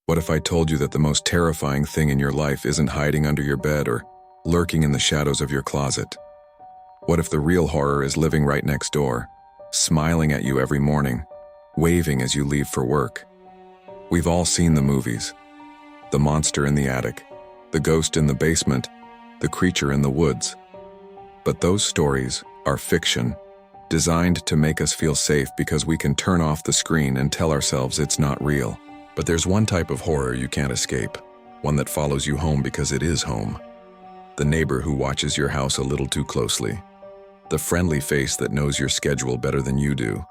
What if I told you that the most terrifying thing in your life isn't hiding under your bed or lurking in the shadows of your closet? What if the real horror is living right next door, smiling at you every morning, waving as you leave for work? We've all seen the movies. The monster in the attic, the ghost in the basement, the creature in the woods. But those stories are fiction, designed to make us feel safe because we can turn off the screen and tell ourselves it's not real. But there's one type of horror you can't escape, one that follows you home because it is home. The neighbor who watches your house a little too closely. The friendly face that knows your schedule better than you do.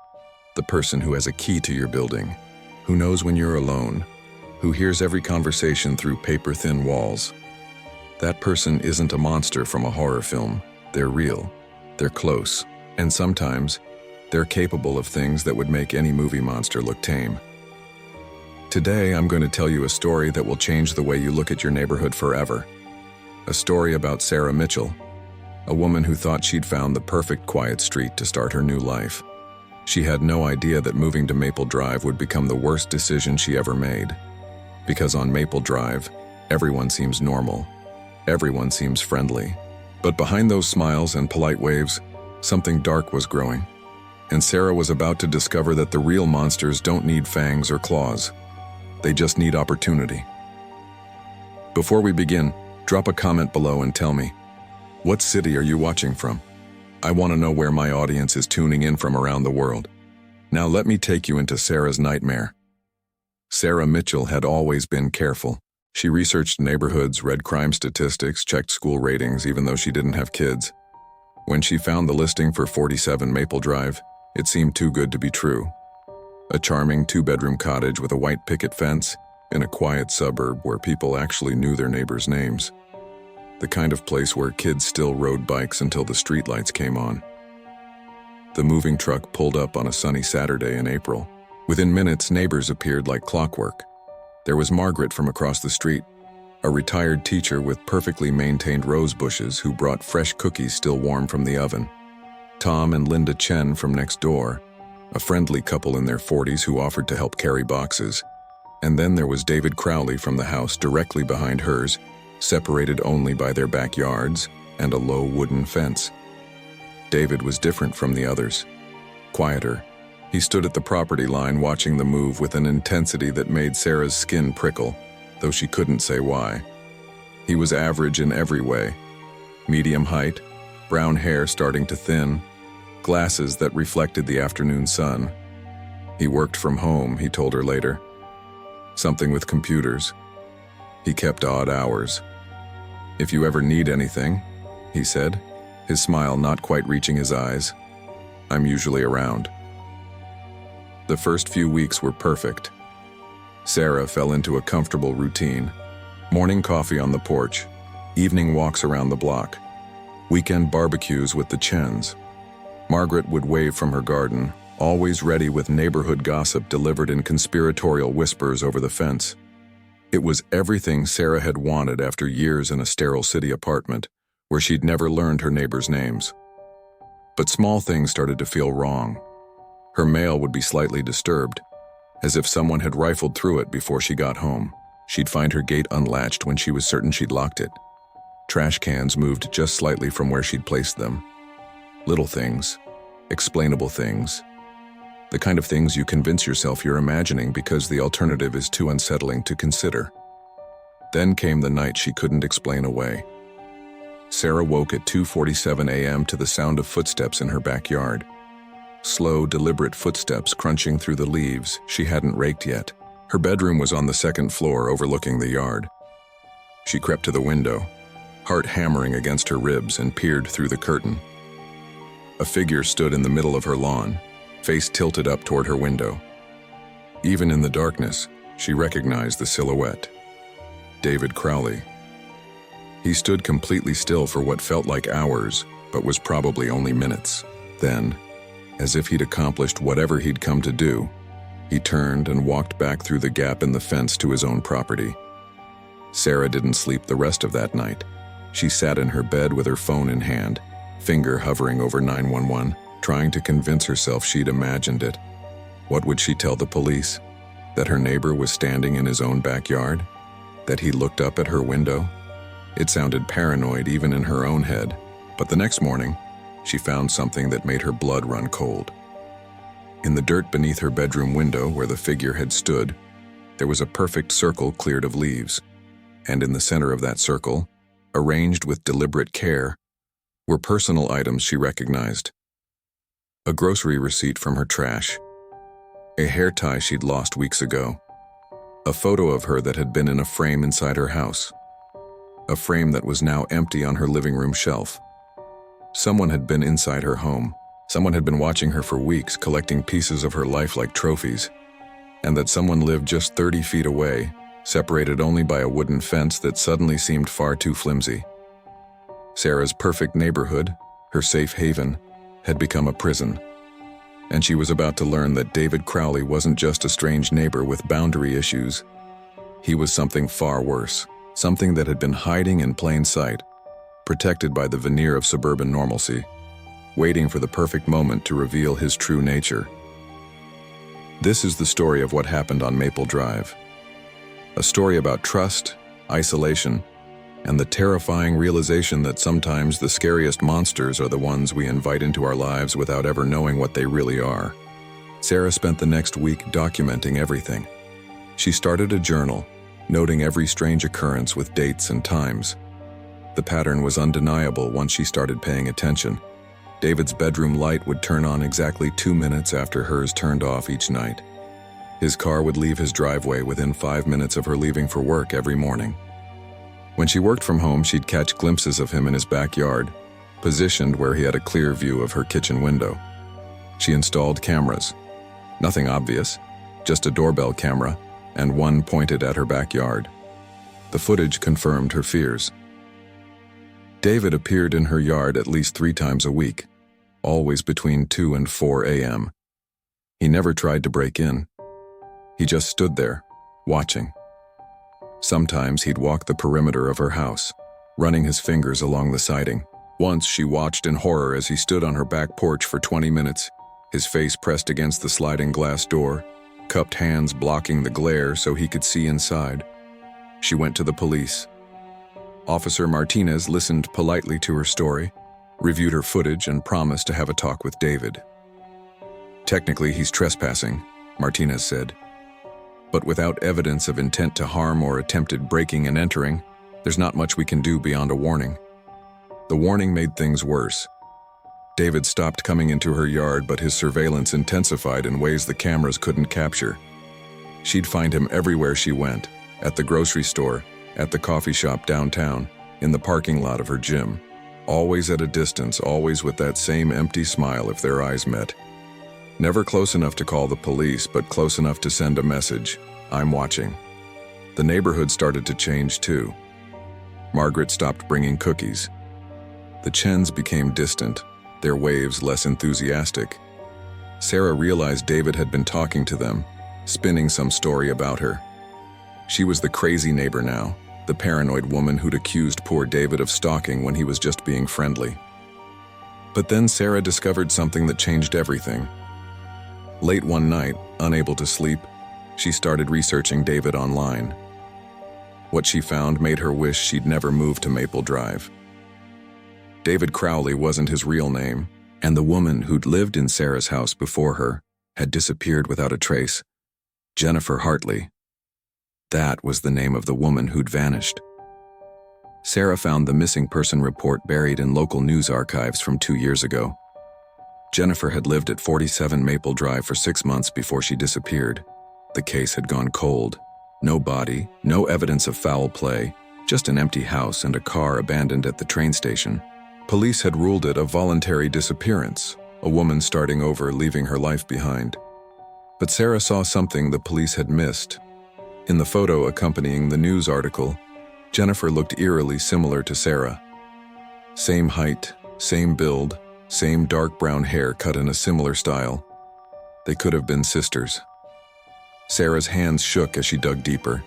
The person who has a key to your building, who knows when you're alone, who hears every conversation through paper-thin walls. That person isn't a monster from a horror film. They're real, they're close, and sometimes they're capable of things that would make any movie monster look tame. Today, I'm going to tell you a story that will change the way you look at your neighborhood forever. A story about Sarah Mitchell, a woman who thought she'd found the perfect quiet street to start her new life. She had no idea that moving to Maple Drive would become the worst decision she ever made. Because on Maple Drive, everyone seems normal. Everyone seems friendly. But behind those smiles and polite waves, something dark was growing. And Sarah was about to discover that the real monsters don't need fangs or claws. They just need opportunity. Before we begin, drop a comment below and tell me, what city are you watching from? I want to know where my audience is tuning in from around the world. Now let me take you into Sarah's nightmare. Sarah Mitchell had always been careful. She researched neighborhoods, read crime statistics, checked school ratings, even though she didn't have kids. When she found the listing for 47 Maple Drive, it seemed too good to be true. A charming two-bedroom cottage with a white picket fence in a quiet suburb where people actually knew their neighbors' names. The kind of place where kids still rode bikes until the streetlights came on. The moving truck pulled up on a sunny Saturday in April. Within minutes, neighbors appeared like clockwork. There was Margaret from across the street, a retired teacher with perfectly maintained rose bushes who brought fresh cookies still warm from the oven. Tom and Linda Chen from next door, a friendly couple in their 40s who offered to help carry boxes. And then there was David Crowley from the house directly behind hers, separated only by their backyards and a low wooden fence. David was different from the others, quieter. He stood at the property line watching the move with an intensity that made Sarah's skin prickle, though she couldn't say why. He was average in every way. Medium height, brown hair starting to thin, glasses that reflected the afternoon sun. He worked from home, he told her later. Something with computers. He kept odd hours. If you ever need anything, he said, his smile not quite reaching his eyes, I'm usually around. The first few weeks were perfect. Sarah fell into a comfortable routine. Morning coffee on the porch, evening walks around the block, weekend barbecues with the Chens. Margaret would wave from her garden, always ready with neighborhood gossip delivered in conspiratorial whispers over the fence. It was everything Sarah had wanted after years in a sterile city apartment, where she'd never learned her neighbors' names. But small things started to feel wrong. Her mail would be slightly disturbed, as if someone had rifled through it before she got home. She'd find her gate unlatched when she was certain she'd locked it. Trash cans moved just slightly from where she'd placed them. Little things, explainable things. The kind of things you convince yourself you're imagining because the alternative is too unsettling to consider. Then came the night she couldn't explain away. Sarah woke at 2:47 a.m. to the sound of footsteps in her backyard. Slow, deliberate footsteps crunching through the leaves she hadn't raked yet. Her bedroom was on the second floor overlooking the yard. She crept to the window, heart hammering against her ribs, and peered through the curtain. A figure stood in the middle of her lawn, face tilted up toward her window. Even in the darkness, she recognized the silhouette. David Crowley. He stood completely still for what felt like hours, but was probably only minutes. Then, as if he'd accomplished whatever he'd come to do, he turned and walked back through the gap in the fence to his own property. Sarah didn't sleep the rest of that night. She sat in her bed with her phone in hand, finger hovering over 911, trying to convince herself she'd imagined it. What would she tell the police? That her neighbor was standing in his own backyard? That he looked up at her window? It sounded paranoid even in her own head, but the next morning, she found something that made her blood run cold. In the dirt beneath her bedroom window where the figure had stood, there was a perfect circle cleared of leaves, and in the center of that circle, arranged with deliberate care, were personal items she recognized. A grocery receipt from her trash, a hair tie she'd lost weeks ago, a photo of her that had been in a frame inside her house, a frame that was now empty on her living room shelf. Someone had been inside her home. Someone had been watching her for weeks, collecting pieces of her life like trophies, and that someone lived just 30 feet away, separated only by a wooden fence that suddenly seemed far too flimsy. Sarah's perfect neighborhood, her safe haven, had become a prison. And she was about to learn that David Crowley wasn't just a strange neighbor with boundary issues. He was something far worse, something that had been hiding in plain sight, protected by the veneer of suburban normalcy, waiting for the perfect moment to reveal his true nature. This is the story of what happened on Maple Drive. A story about trust, isolation, and the terrifying realization that sometimes the scariest monsters are the ones we invite into our lives without ever knowing what they really are. Sarah spent the next week documenting everything. She started a journal, noting every strange occurrence with dates and times. The pattern was undeniable once she started paying attention. David's bedroom light would turn on exactly 2 minutes after hers turned off each night. His car would leave his driveway within 5 minutes of her leaving for work every morning. When she worked from home, she'd catch glimpses of him in his backyard, positioned where he had a clear view of her kitchen window. She installed cameras. Nothing obvious, just a doorbell camera, and one pointed at her backyard. The footage confirmed her fears. David appeared in her yard at least 3 times a week, always between 2 and 4 a.m. He never tried to break in. He just stood there, watching. Sometimes he'd walk the perimeter of her house, running his fingers along the siding. Once she watched in horror as he stood on her back porch for 20 minutes, his face pressed against the sliding glass door, cupped hands blocking the glare so he could see inside. She went to the police. Officer Martinez listened politely to her story, reviewed her footage, and promised to have a talk with David. "Technically, he's trespassing," Martinez said. "But without evidence of intent to harm or attempted breaking and entering, there's not much we can do beyond a warning." The warning made things worse. David stopped coming into her yard, but his surveillance intensified in ways the cameras couldn't capture. She'd find him everywhere she went, at the grocery store, at the coffee shop downtown, in the parking lot of her gym. Always at a distance, always with that same empty smile if their eyes met. Never close enough to call the police, but close enough to send a message: "I'm watching." The neighborhood started to change too. Margaret stopped bringing cookies. The Chens became distant, their waves less enthusiastic. Sarah realized David had been talking to them, spinning some story about her. She was the crazy neighbor now, the paranoid woman who'd accused poor David of stalking when he was just being friendly. But then Sarah discovered something that changed everything. Late one night, unable to sleep, she started researching David online. What she found made her wish she'd never moved to Maple Drive. David Crowley wasn't his real name, and the woman who'd lived in Sarah's house before her had disappeared without a trace. Jennifer Hartley. That was the name of the woman who'd vanished. Sarah found the missing person report buried in local news archives from 2 years ago. Jennifer had lived at 47 Maple Drive for 6 months before she disappeared. The case had gone cold. No body, no evidence of foul play, just an empty house and a car abandoned at the train station. Police had ruled it a voluntary disappearance, a woman starting over, leaving her life behind. But Sarah saw something the police had missed. In the photo accompanying the news article, Jennifer looked eerily similar to Sarah. Same height, same build, same dark brown hair cut in a similar style. They could have been sisters. Sarah's hands shook as she dug deeper.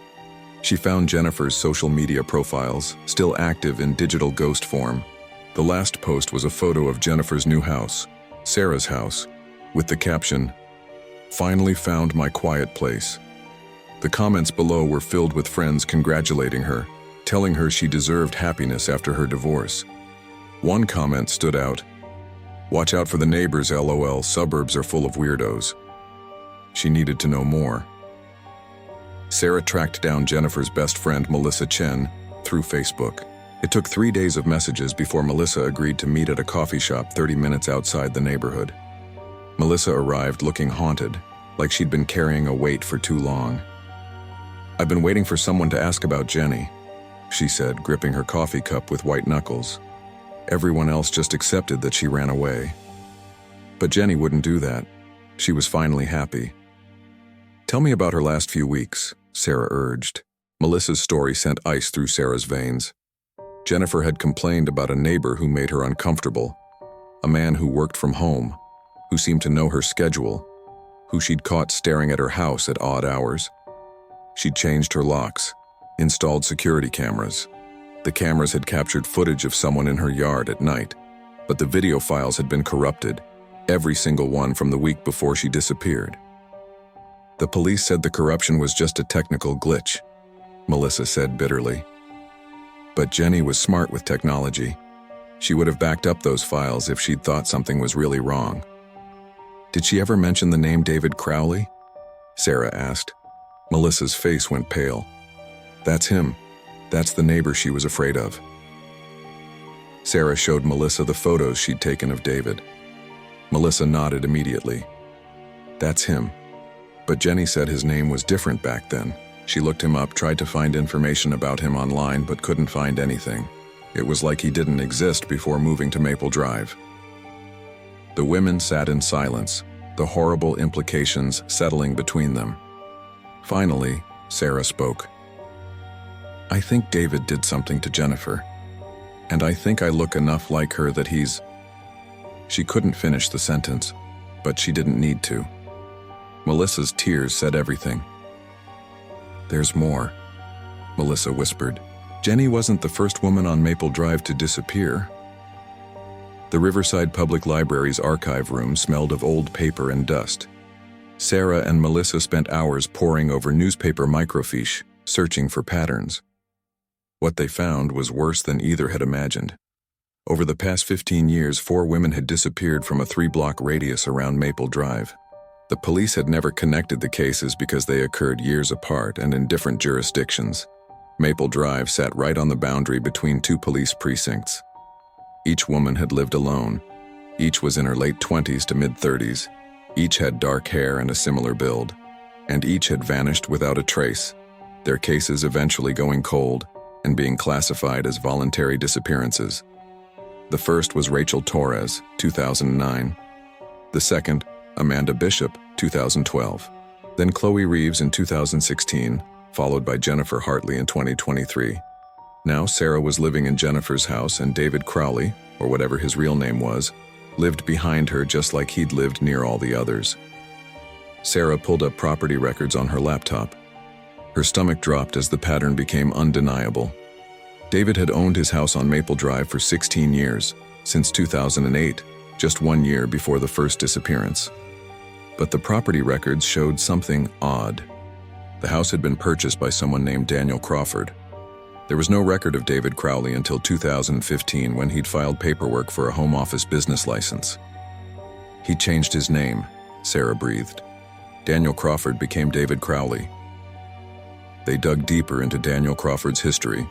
She found Jennifer's social media profiles, still active in digital ghost form. The last post was a photo of Jennifer's new house, Sarah's house, with the caption, "Finally found my quiet place." The comments below were filled with friends congratulating her, telling her she deserved happiness after her divorce. One comment stood out. "Watch out for the neighbors, LOL, suburbs are full of weirdos." She needed to know more. Sarah tracked down Jennifer's best friend, Melissa Chen, through Facebook. It took 3 days of messages before Melissa agreed to meet at a coffee shop 30 minutes outside the neighborhood. Melissa arrived looking haunted, like she'd been carrying a weight for too long. "I've been waiting for someone to ask about Jenny," she said, gripping her coffee cup with white knuckles. Everyone else just accepted that she ran away. But Jenny wouldn't do that. She was finally happy. "Tell me about her last few weeks," Sarah urged. Melissa's story sent ice through Sarah's veins. Jennifer had complained about a neighbor who made her uncomfortable, a man who worked from home, who seemed to know her schedule, who she'd caught staring at her house at odd hours. She'd changed her locks, installed security cameras. The cameras had captured footage of someone in her yard at night, but the video files had been corrupted, every single one from the week before she disappeared. The police said the corruption was just a technical glitch, Melissa said bitterly. But Jenny was smart with technology. She would have backed up those files if she'd thought something was really wrong. "Did she ever mention the name David Crowley?" Sarah asked. Melissa's face went pale. "That's him. That's the neighbor she was afraid of." Sarah showed Melissa the photos she'd taken of David. Melissa nodded immediately. "That's him." But Jenny said his name was different back then. She looked him up, tried to find information about him online, but couldn't find anything. It was like he didn't exist before moving to Maple Drive. The women sat in silence, the horrible implications settling between them. Finally, Sarah spoke. "I think David did something to Jennifer, and I think I look enough like her that he's—" She couldn't finish the sentence, but she didn't need to. Melissa's tears said everything. "There's more," Melissa whispered. "Jenny wasn't the first woman on Maple Drive to disappear." The Riverside Public Library's archive room smelled of old paper and dust. Sarah and Melissa spent hours poring over newspaper microfiche, searching for patterns. What they found was worse than either had imagined. Over the past 15 years, 4 women had disappeared from a 3-block radius around Maple Drive. The police had never connected the cases because they occurred years apart and in different jurisdictions. Maple Drive sat right on the boundary between 2 police precincts. Each woman had lived alone. Each was in her late 20s to mid-30s. Each had dark hair and a similar build. And each had vanished without a trace, their cases eventually going cold and being classified as voluntary disappearances. The first was Rachel Torres, 2009. The second, Amanda Bishop, 2012. Then Chloe Reeves in 2016, followed by Jennifer Hartley in 2023. Now Sarah was living in Jennifer's house, and David Crowley, or whatever his real name was, lived behind her just like he'd lived near all the others. Sarah pulled up property records on her laptop. Her stomach dropped as the pattern became undeniable. David had owned his house on Maple Drive for 16 years, since 2008, just 1 year before the first disappearance. But the property records showed something odd. The house had been purchased by someone named Daniel Crawford. There was no record of David Crowley until 2015 when he'd filed paperwork for a home office business license. He changed his name, Sarah breathed. Daniel Crawford became David Crowley. They dug deeper into Daniel Crawford's history.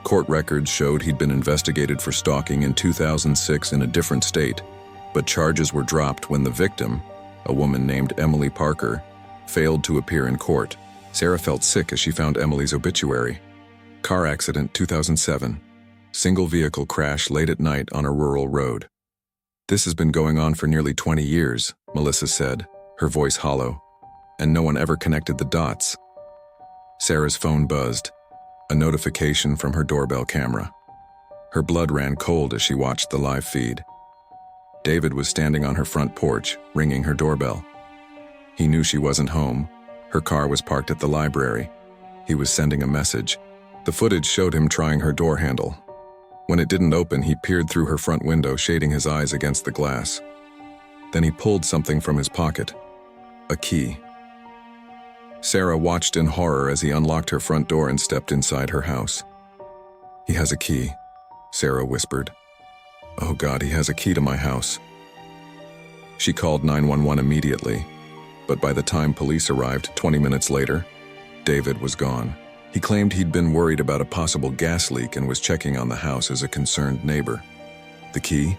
Court records showed he'd been investigated for stalking in 2006 in a different state, but charges were dropped when the victim, a woman named Emily Parker, failed to appear in court. Sarah felt sick as she found Emily's obituary. Car accident 2007. Single vehicle crash late at night on a rural road. "This has been going on for nearly 20 years, Melissa said, her voice hollow, and no one ever connected the dots. Sarah's phone buzzed, a notification from her doorbell camera. Her blood ran cold as she watched the live feed. David was standing on her front porch, ringing her doorbell. He knew she wasn't home. Her car was parked at the library. He was sending a message. The footage showed him trying her door handle. When it didn't open, he peered through her front window, shading his eyes against the glass. Then he pulled something from his pocket. A key. Sarah watched in horror as he unlocked her front door and stepped inside her house. "He has a key," Sarah whispered. "Oh God, he has a key to my house." She called 911 immediately, but by the time police arrived 20 minutes later, David was gone. He claimed he'd been worried about a possible gas leak and was checking on the house as a concerned neighbor. The key?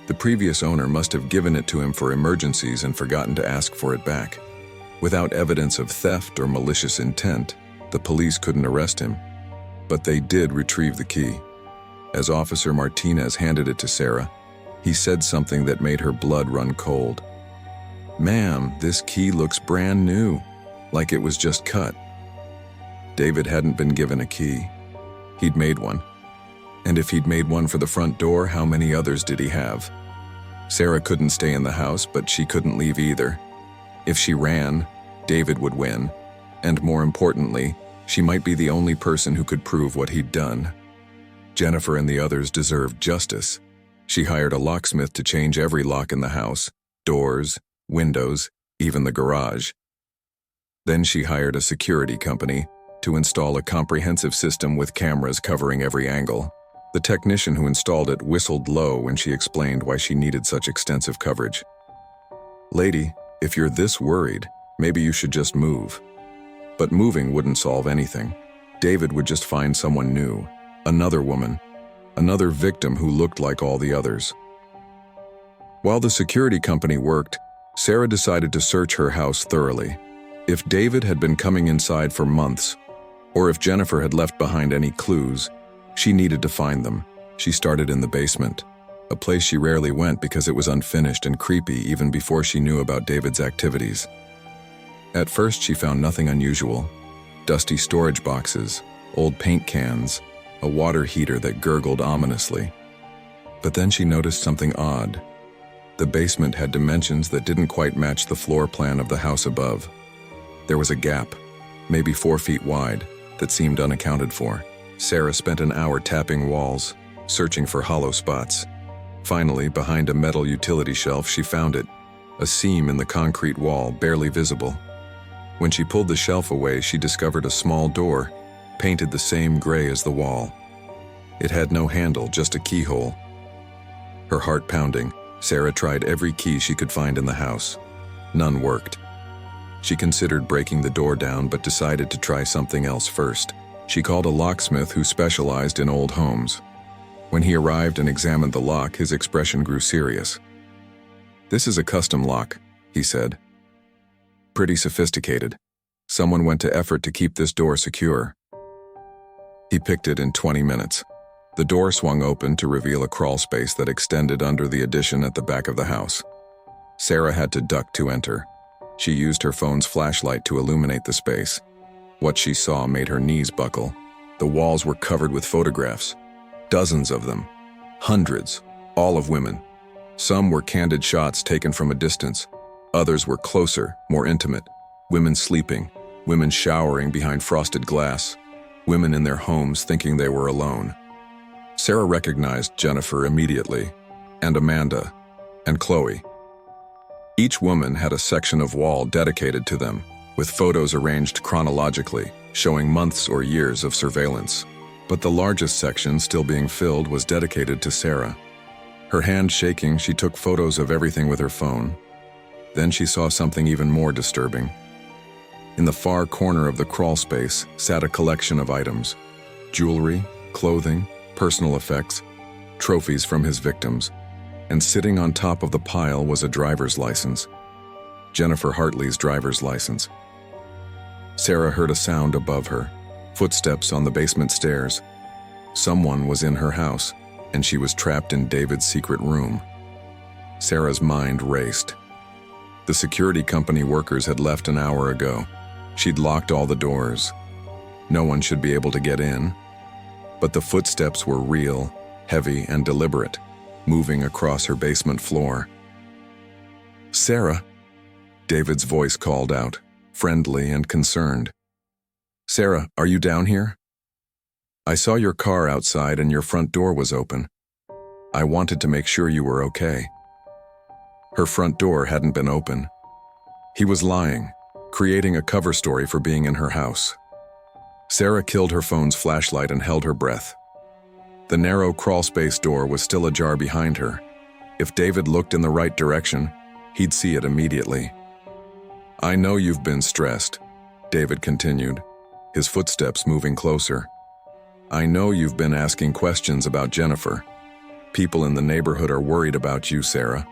The previous owner must have given it to him for emergencies and forgotten to ask for it back. Without evidence of theft or malicious intent, the police couldn't arrest him. But they did retrieve the key. As Officer Martinez handed it to Sarah, he said something that made her blood run cold. "Ma'am, this key looks brand new, like it was just cut." David hadn't been given a key. He'd made one. And if he'd made one for the front door, how many others did he have? Sarah couldn't stay in the house, but she couldn't leave either. If she ran, David would win. And more importantly, she might be the only person who could prove what he'd done. Jennifer and the others deserved justice. She hired a locksmith to change every lock in the house, doors, windows, even the garage. Then she hired a security company to install a comprehensive system with cameras covering every angle. The technician who installed it whistled low when she explained why she needed such extensive coverage. "Lady, if you're this worried, maybe you should just move." But moving wouldn't solve anything. David would just find someone new, another woman, another victim who looked like all the others. While the security company worked, Sarah decided to search her house thoroughly. If David had been coming inside for months, or if Jennifer had left behind any clues, she needed to find them. She started in the basement, a place she rarely went because it was unfinished and creepy even before she knew about David's activities. At first, she found nothing unusual. Dusty storage boxes, old paint cans, a water heater that gurgled ominously. But then she noticed something odd. The basement had dimensions that didn't quite match the floor plan of the house above. There was a gap, maybe 4 feet wide, that seemed unaccounted for. Sarah spent an hour tapping walls, searching for hollow spots. Finally, behind a metal utility shelf, she found it, a seam in the concrete wall, barely visible. When she pulled the shelf away, she discovered a small door, painted the same gray as the wall. It had no handle, just a keyhole. Her heart pounding, Sarah tried every key she could find in the house. None worked. She considered breaking the door down, but decided to try something else first. She called a locksmith who specialized in old homes. When he arrived and examined the lock, his expression grew serious. "This is a custom lock," he said. "Pretty sophisticated. Someone went to effort to keep this door secure." He picked it in 20 minutes. The door swung open to reveal a crawl space that extended under the addition at the back of the house. Sarah had to duck to enter. She used her phone's flashlight to illuminate the space. What she saw made her knees buckle. The walls were covered with photographs. Dozens of them. Hundreds. All of women. Some were candid shots taken from a distance. Others were closer, more intimate. Women sleeping. Women showering behind frosted glass. Women in their homes thinking they were alone. Sarah recognized Jennifer immediately, and Amanda, and Chloe. Each woman had a section of wall dedicated to them, with photos arranged chronologically, showing months or years of surveillance. But the largest section still being filled was dedicated to Sarah. Her hand shaking, she took photos of everything with her phone. Then she saw something even more disturbing. In the far corner of the crawl space sat a collection of items: jewelry, clothing, personal effects, trophies from his victims, and sitting on top of the pile was a driver's license. Jennifer Hartley's driver's license. Sarah heard a sound above her, footsteps on the basement stairs. Someone was in her house, and she was trapped in David's secret room. Sarah's mind raced. The security company workers had left an hour ago. She'd locked all the doors. No one should be able to get in. But the footsteps were real, heavy, and deliberate, moving across her basement floor. "Sarah," David's voice called out, friendly and concerned. "Sarah, are you down here? I saw your car outside and your front door was open. I wanted to make sure you were okay." Her front door hadn't been open. He was lying. creating a cover story for being in her house. Sarah killed her phone's flashlight and held her breath. The narrow crawlspace door was still ajar behind her. If David looked in the right direction, he'd see it immediately. "I know you've been stressed," David continued, his footsteps moving closer. "I know you've been asking questions about Jennifer. People in the neighborhood are worried about you, Sarah.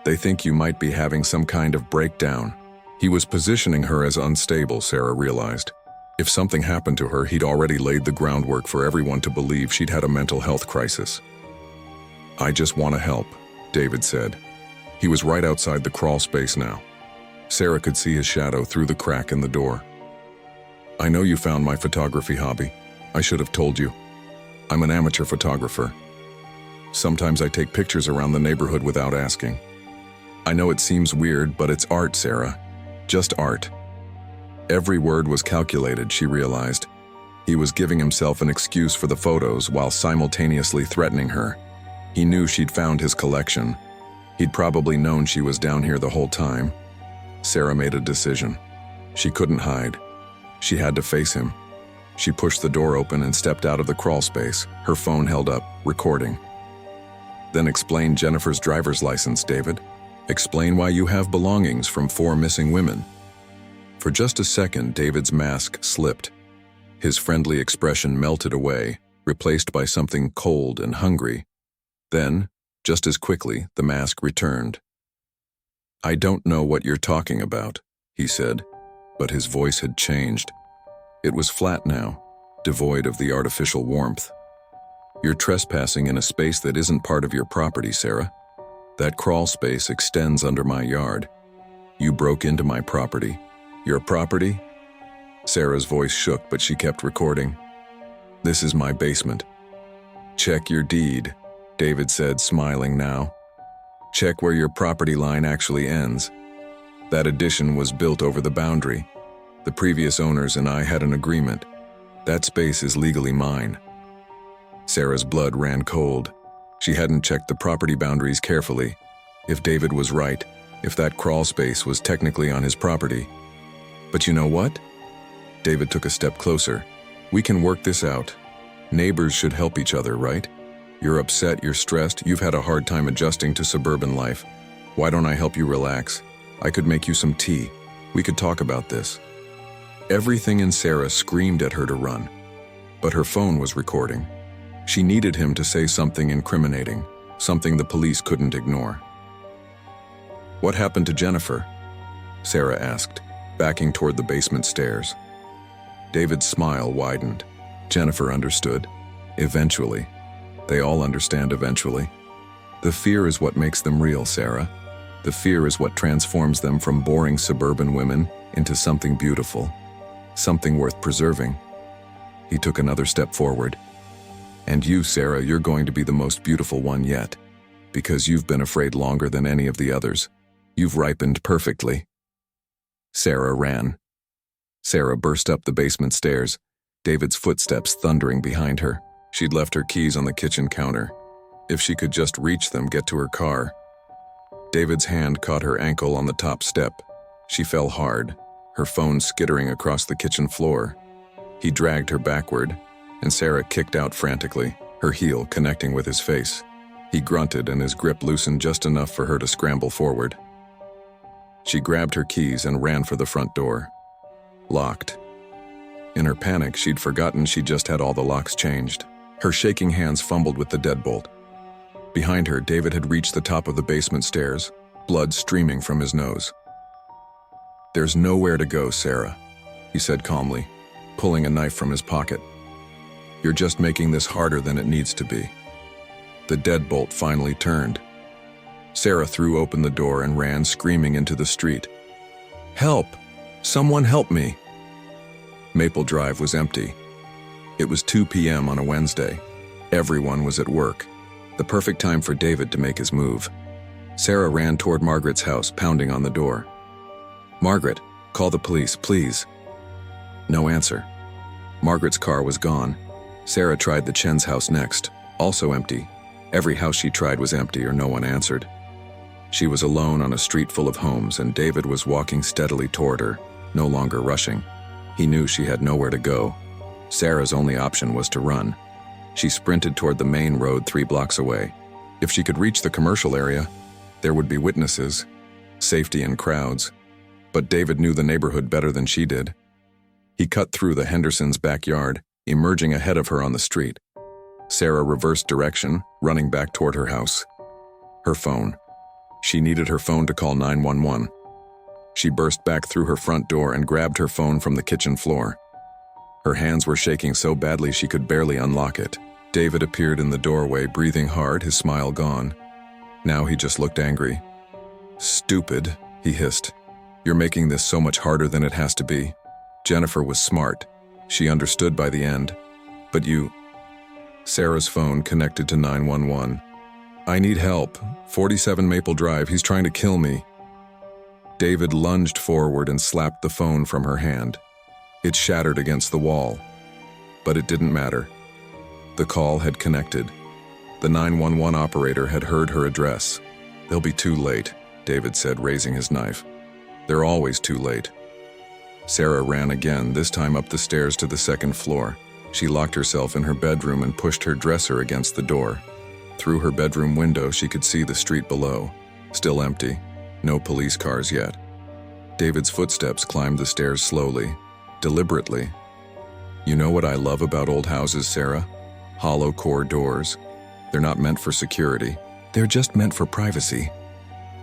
They think you might be having some kind of breakdown." He was positioning her as unstable, Sarah realized. If something happened to her, he'd already laid the groundwork for everyone to believe she'd had a mental health crisis. "I just want to help," David said. He was right outside the crawl space now. Sarah could see his shadow through the crack in the door. "I know you found my photography hobby. I should have told you. I'm an amateur photographer. Sometimes I take pictures around the neighborhood without asking. I know it seems weird, but it's art, Sarah. Just art." Every word was calculated, she realized. He was giving himself an excuse for the photos while simultaneously threatening her. He knew she'd found his collection. He'd probably known she was down here the whole time. Sarah made a decision. She couldn't hide. She had to face him. She pushed the door open and stepped out of the crawl space, her phone held up, recording. "Then explain Jennifer's driver's license, David. Explain why you have belongings from 4 missing women." For just a second, David's mask slipped. His friendly expression melted away, replaced by something cold and hungry. Then, just as quickly, the mask returned. "I don't know what you're talking about," he said, but his voice had changed. It was flat now, devoid of the artificial warmth. "You're trespassing in a space that isn't part of your property, Sarah. That crawl space extends under my yard. You broke into my property. Your property?" Sarah's voice shook, but she kept recording. "This is my basement." "Check your deed," David said, smiling now. "Check where your property line actually ends. That addition was built over the boundary. The previous owners and I had an agreement. That space is legally mine." Sarah's blood ran cold. She hadn't checked the property boundaries carefully. If David was right, if that crawl space was technically on his property. "But you know what?" David took a step closer. "We can work this out. Neighbors should help each other, right? You're upset, you're stressed, you've had a hard time adjusting to suburban life. Why don't I help you relax? I could make you some tea. We could talk about this." Everything in Sarah screamed at her to run. But her phone was recording. She needed him to say something incriminating, something the police couldn't ignore. "What happened to Jennifer?" Sarah asked, backing toward the basement stairs. David's smile widened. Jennifer understood. Eventually. They all understand eventually. The fear is what makes them real, Sarah. The fear is what transforms them from boring suburban women into something beautiful, something worth preserving. He took another step forward. "And you, Sarah, you're going to be the most beautiful one yet, because you've been afraid longer than any of the others. You've ripened perfectly." Sarah ran. Sarah burst up the basement stairs, David's footsteps thundering behind her. She'd left her keys on the kitchen counter. If she could just reach them, get to her car. David's hand caught her ankle on the top step. She fell hard, her phone skittering across the kitchen floor. He dragged her backward, and Sarah kicked out frantically, her heel connecting with his face. He grunted and his grip loosened just enough for her to scramble forward. She grabbed her keys and ran for the front door. Locked. In her panic, she'd forgotten she just had all the locks changed. Her shaking hands fumbled with the deadbolt. Behind her, David had reached the top of the basement stairs, blood streaming from his nose. "There's nowhere to go, Sarah," he said calmly, pulling a knife from his pocket. "You're just making this harder than it needs to be." The deadbolt finally turned. Sarah threw open the door and ran screaming into the street. "Help! Someone help me!" Maple Drive was empty. It was 2 p.m. on a Wednesday. Everyone was at work. The perfect time for David to make his move. Sarah ran toward Margaret's house, pounding on the door. "Margaret, call the police, please." No answer. Margaret's car was gone. Sarah tried the Chen's house next, also empty. Every house she tried was empty or no one answered. She was alone on a street full of homes, and David was walking steadily toward her, no longer rushing. He knew she had nowhere to go. Sarah's only option was to run. She sprinted toward the main road 3 blocks away. If she could reach the commercial area, there would be witnesses, safety and crowds. But David knew the neighborhood better than she did. He cut through the Hendersons' backyard, emerging ahead of her on the street. Sarah reversed direction, running back toward her house. Her phone. She needed her phone to call 911. She burst back through her front door and grabbed her phone from the kitchen floor. Her hands were shaking so badly she could barely unlock it. David appeared in the doorway, breathing hard, his smile gone. Now he just looked angry. "Stupid," he hissed. "You're making this so much harder than it has to be." Jennifer was smart. She understood by the end. "But you..." Sarah's phone connected to 911. "I need help. 47 Maple Drive, he's trying to kill me." David lunged forward and slapped the phone from her hand. It shattered against the wall. But it didn't matter. The call had connected. The 911 operator had heard her address. "They'll be too late," David said, raising his knife. "They're always too late." Sarah ran again, this time up the stairs to the 2nd floor. She locked herself in her bedroom and pushed her dresser against the door. Through her bedroom window, she could see the street below, still empty, no police cars yet. David's footsteps climbed the stairs slowly, deliberately. "You know what I love about old houses, Sarah? Hollow core doors. They're not meant for security. They're just meant for privacy."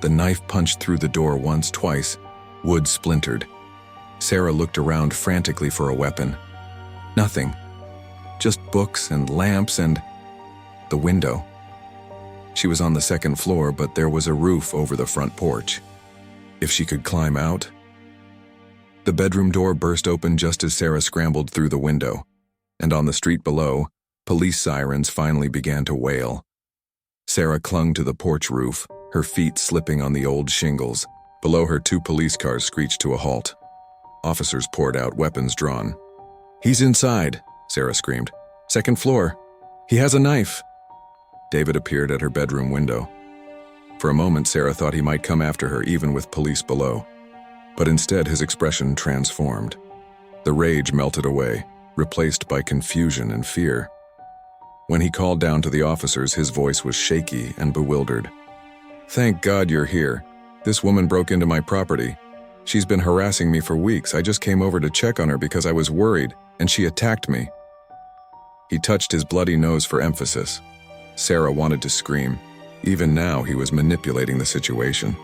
The knife punched through the door once, twice. Wood splintered. Sarah looked around frantically for a weapon. Nothing. Just books and lamps and the window. She was on the 2nd floor, but there was a roof over the front porch. If she could climb out. The bedroom door burst open just as Sarah scrambled through the window, and on the street below, police sirens finally began to wail. Sarah clung to the porch roof, her feet slipping on the old shingles. Below her, 2 police cars screeched to a halt. Officers poured out, weapons drawn. "He's inside," Sarah screamed. "2nd floor. He has a knife." David appeared at her bedroom window. For a moment, Sarah thought he might come after her, even with police below. But instead, his expression transformed. The rage melted away, replaced by confusion and fear. When he called down to the officers, his voice was shaky and bewildered. "Thank God you're here. This woman broke into my property. She's been harassing me for weeks. I just came over to check on her because I was worried, and she attacked me." He touched his bloody nose for emphasis. Sarah wanted to scream. Even now, he was manipulating the situation.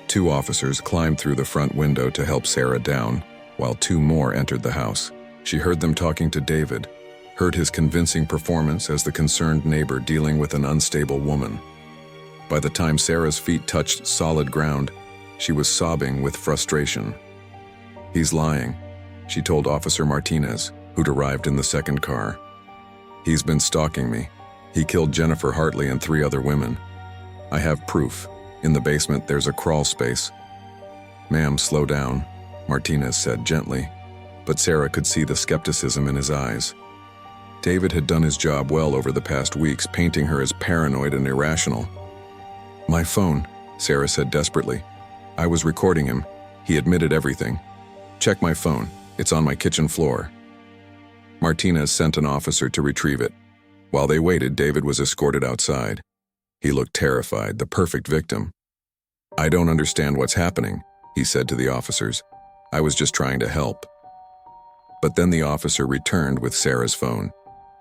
2 officers climbed through the front window to help Sarah down, while 2 more entered the house. She heard them talking to David, heard his convincing performance as the concerned neighbor dealing with an unstable woman. By the time Sarah's feet touched solid ground, she was sobbing with frustration. "He's lying," she told Officer Martinez, who'd arrived in the 2nd car. "He's been stalking me. He killed Jennifer Hartley and 3 other women. I have proof. In the basement, there's a crawl space." "Ma'am, slow down," Martinez said gently, but Sarah could see the skepticism in his eyes. David had done his job well over the past weeks, painting her as paranoid and irrational. "My phone," Sarah said desperately. "I was recording him. He admitted everything. Check my phone. It's on my kitchen floor." Martinez sent an officer to retrieve it. While they waited, David was escorted outside. He looked terrified, the perfect victim. "I don't understand what's happening," he said to the officers. "I was just trying to help." But then the officer returned with Sarah's phone.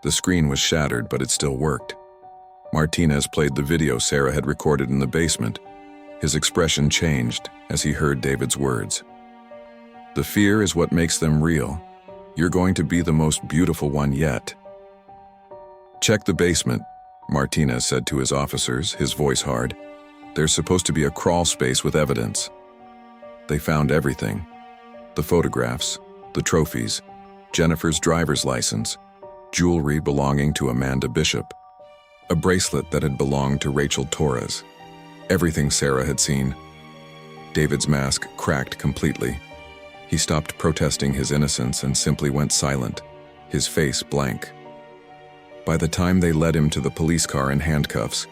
The screen was shattered, but it still worked. Martinez played the video Sarah had recorded in the basement. His expression changed as he heard David's words. "The fear is what makes them real. You're going to be the most beautiful one yet." "Check the basement," Martinez said to his officers, his voice hard. "There's supposed to be a crawl space with evidence." They found everything. The photographs, the trophies, Jennifer's driver's license, jewelry belonging to Amanda Bishop, a bracelet that had belonged to Rachel Torres. Everything Sarah had seen. David's mask cracked completely. He stopped protesting his innocence and simply went silent, his face blank. By the time they led him to the police car in handcuffs,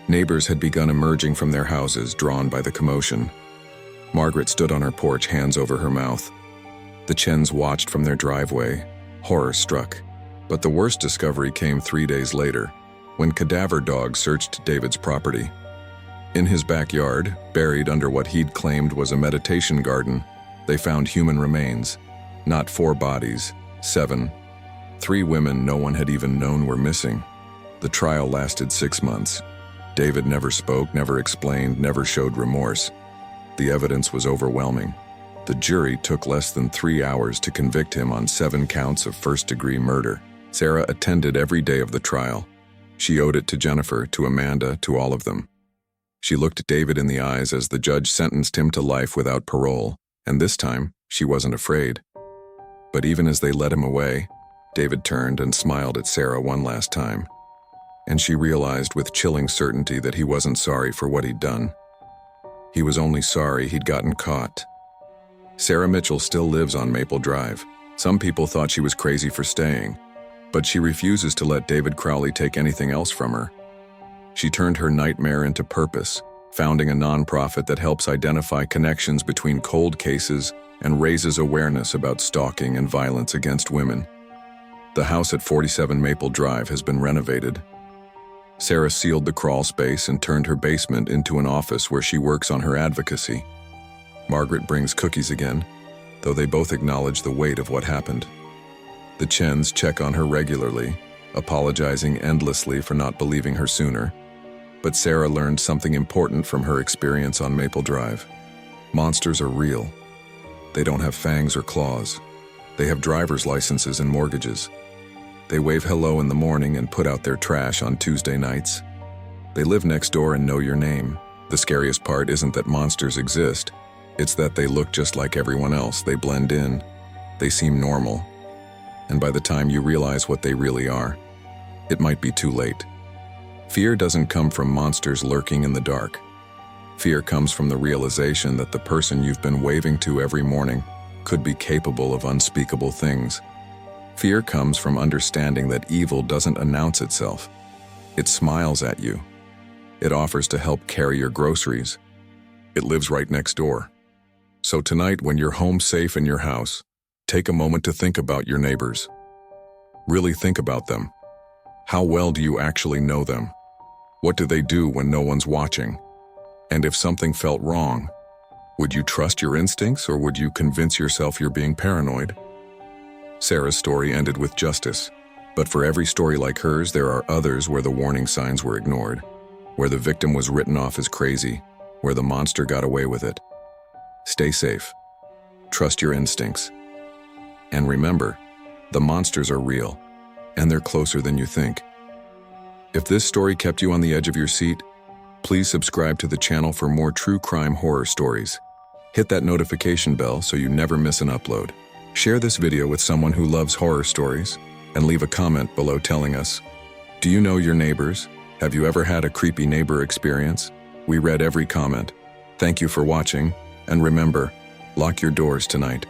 neighbors had begun emerging from their houses, drawn by the commotion. Margaret stood on her porch, hands over her mouth. The Chens watched from their driveway, horror struck. But the worst discovery came 3 days later, when cadaver dogs searched David's property. In his backyard, buried under what he'd claimed was a meditation garden, they found human remains. Not 4 bodies, 7. 3 women no one had even known were missing. The trial lasted 6 months. David never spoke, never explained, never showed remorse. The evidence was overwhelming. The jury took less than 3 hours to convict him on 7 counts of first-degree murder. Sarah attended every day of the trial. She owed it to Jennifer, to Amanda, to all of them. She looked David in the eyes as the judge sentenced him to life without parole, and this time, she wasn't afraid. But even as they led him away, David turned and smiled at Sarah one last time. And she realized with chilling certainty that he wasn't sorry for what he'd done. He was only sorry he'd gotten caught. Sarah Mitchell still lives on Maple Drive. Some people thought she was crazy for staying, but she refuses to let David Crowley take anything else from her. She turned her nightmare into purpose, founding a nonprofit that helps identify connections between cold cases and raises awareness about stalking and violence against women. The house at 47 Maple Drive has been renovated. Sarah sealed the crawl space and turned her basement into an office where she works on her advocacy. Margaret brings cookies again, though they both acknowledge the weight of what happened. The Chens check on her regularly, apologizing endlessly for not believing her sooner. But Sarah learned something important from her experience on Maple Drive. Monsters are real. They don't have fangs or claws. They have driver's licenses and mortgages. They wave hello in the morning and put out their trash on Tuesday nights. They live next door and know your name. The scariest part isn't that monsters exist. It's that they look just like everyone else. They blend in. They seem normal. And by the time you realize what they really are, it might be too late. Fear doesn't come from monsters lurking in the dark. Fear comes from the realization that the person you've been waving to every morning could be capable of unspeakable things. Fear comes from understanding that evil doesn't announce itself. It smiles at you. It offers to help carry your groceries. It lives right next door. So tonight, when you're home safe in your house, take a moment to think about your neighbors. Really think about them. How well do you actually know them? What do they do when no one's watching? And if something felt wrong, would you trust your instincts or would you convince yourself you're being paranoid? Sarah's story ended with justice, but for every story like hers, there are others where the warning signs were ignored, where the victim was written off as crazy, where the monster got away with it. Stay safe. Trust your instincts. And remember, the monsters are real, and they're closer than you think. If this story kept you on the edge of your seat, please subscribe to the channel for more true crime horror stories. Hit that notification bell so you never miss an upload. Share this video with someone who loves horror stories, and leave a comment below telling us, do you know your neighbors? Have you ever had a creepy neighbor experience? We read every comment. Thank you for watching, and remember, lock your doors tonight.